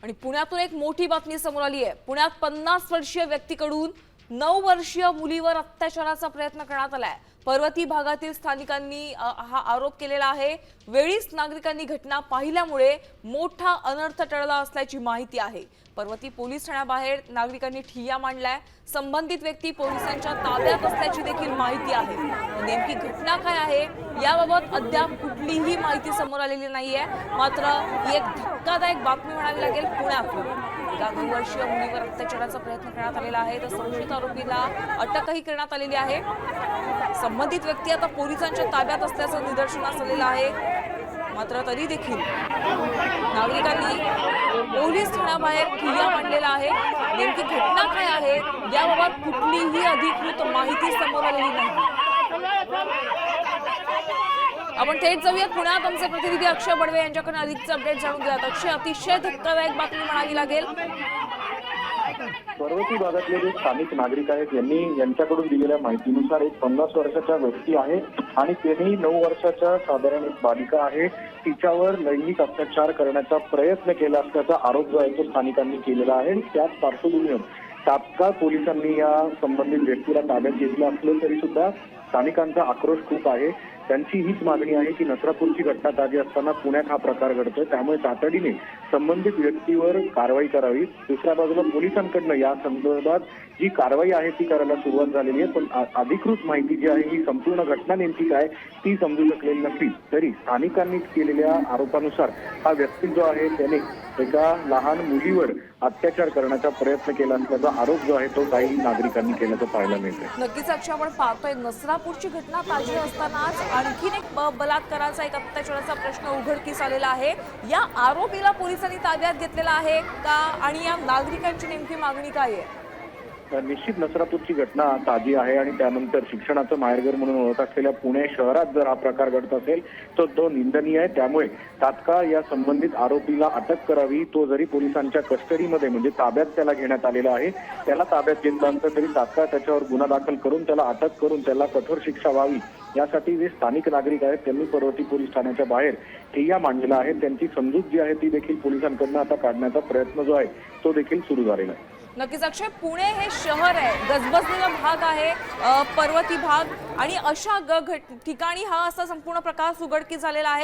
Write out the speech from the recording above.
आणि पुण्यातून एक मोठी बातमी समोर आली आहे। पुण्यात 50 वर्षीय व्यक्तीकडून 9 वर्षीय मुलीवर अत्याचाराचा प्रयत्न करण्यात आलाय। पर्वती भागातील स्थानिकांनी हा आरोप केलेला आहे। वेळीच नागरिकांनी घटना पाहिल्यामुळे मोठा अनर्थ टळला असल्याची माहिती आहे। पर्वती पोलीस ठाण्याबाहेर नागरिकांनी ठिय्या मांडलाय। संबंधित व्यक्ती पोलिसांच्या ताब्यात असल्याची देखील माहिती आहे। नेमकी घटना काय आहे याबाबत अद्याप कुठलीही माहिती समोर आलेली नाहीये। मात्र ही एक धक्कादायक बातमी म्हणावी लागेल। पुण्यातून एका 9 वर्षीय मुलीवर अत्याचाराचा प्रयत्न करण्यात आलेला आहे। तर संशयित आरोपीला अटकही करण्यात आलेली आहे। संबंधित व्यक्ती आता पोलिसांच्या ताब्यात असल्याचं निदर्शनास आलेलं आहे। मात्र तरी देखील नागरिकांनी पोलीस ठाण्याबाहेर ठिय्या मांडलेला आहे। नेमकी घटना काय आहे याबाबत कुठलीही अधिकृत माहिती समोर आलेली नाही। आपण थेट जाऊयात पुण्यात। आमचे प्रतिनिधी अक्षय बडवे यांच्याकडून अधिकचे अपडेट जाणून घेऊयात। अक्षय, अतिशय धक्कादायक बातमी म्हणावी लागेल। पर्वती भागातले जे स्थानिक नागरिक आहेत यांच्याकडून दिलेल्या माहितीनुसार एक 50 वर्षाचा व्यक्ती आहे आणि त्यांनी 9 वर्षाच्या साधारण एक बालिका आहे तिच्यावर लैंगिक अत्याचार करण्याचा प्रयत्न केला असल्याचा आरोप जो आहे तो स्थानिकांनी केलेला आहे। त्याच पार्श्वभूमीवर तात्काळ पोलिसांनी या संबंधित व्यक्तीला ताब्यात घेतलं असलं तरी सुद्धा स्थानिकांचा आक्रोश खूप आहे। त्यांची हीच मागणी आहे की नसरापूरची घटना ताजी असताना पुण्यात हा प्रकार घडतोय, त्यामुळे तातडीने संबंधित व्यक्तीवर कारवाई करावी। दुसऱ्या बाजूला पोलिसांकडनं या संदर्भात जी कारवाई आहे ती करायला सुरुवात झालेली आहे, पण अधिकृत माहिती जी आहे ही संपूर्ण घटना नेमकी काय ती समजू शकलेली नसली तरी स्थानिकांनी केलेल्या आरोपानुसार हा व्यक्ती जो आहे त्याने एका लहान मुलीवर अत्याचार करण्याचा प्रयत्न केला असल्याचा आरोप जो आहे तो काही नागरिकांनी केल्याचं पाहायला मिळतंय। नक्कीच अक्षय, आपण पाहतोय नसरापूरची घटना ताजी असतानाच आणखीन एक बलात्काराचा एक अत्याचाराचा प्रश्न उघडकीस आलेला आहे। या आरोपीला पोलिसांनी ताब्यात घेतलेला आहे का आणि या नागरिकांची नेमकी मागणी काय आहे? निश्चित नसरापूरची घटना ताजी आहे आणि त्यानंतर शिक्षणाचं माहेरघर म्हणून ओळख असलेल्या पुणे शहरात जर हा प्रकार घडत असेल तर तो निंदनीय आहे। त्यामुळे तात्काळ या संबंधित आरोपीला अटक करावी। तो जरी पोलिसांच्या कस्टडीमध्ये म्हणजे ताब्यात त्याला घेण्यात आलेला आहे, त्याला ताब्यात घेतलं असलं तरी तात्काळ त्याच्यावर गुन्हा दाखल करून त्याला अटक करून त्याला कठोर शिक्षा व्हावी यासाठी जे स्थानिक नागरिक आहेत त्यांनी पर्वती पोलीस ठाण्याच्या बाहेर ठिय्या मांडलेला आहे। त्यांची समजूत जी आहे ती देखील पोलिसांकडून आता काढण्याचा प्रयत्न जो आहे तो देखील सुरू झालेला आहे। नक्कीच अक्षय, पुणे हे शहर आहे, गजबजलेला भाग आहे, पर्वती भाग, आणि अशा ठिकाणी हा असा संपूर्ण प्रकार उघडकीस झालेला आहे।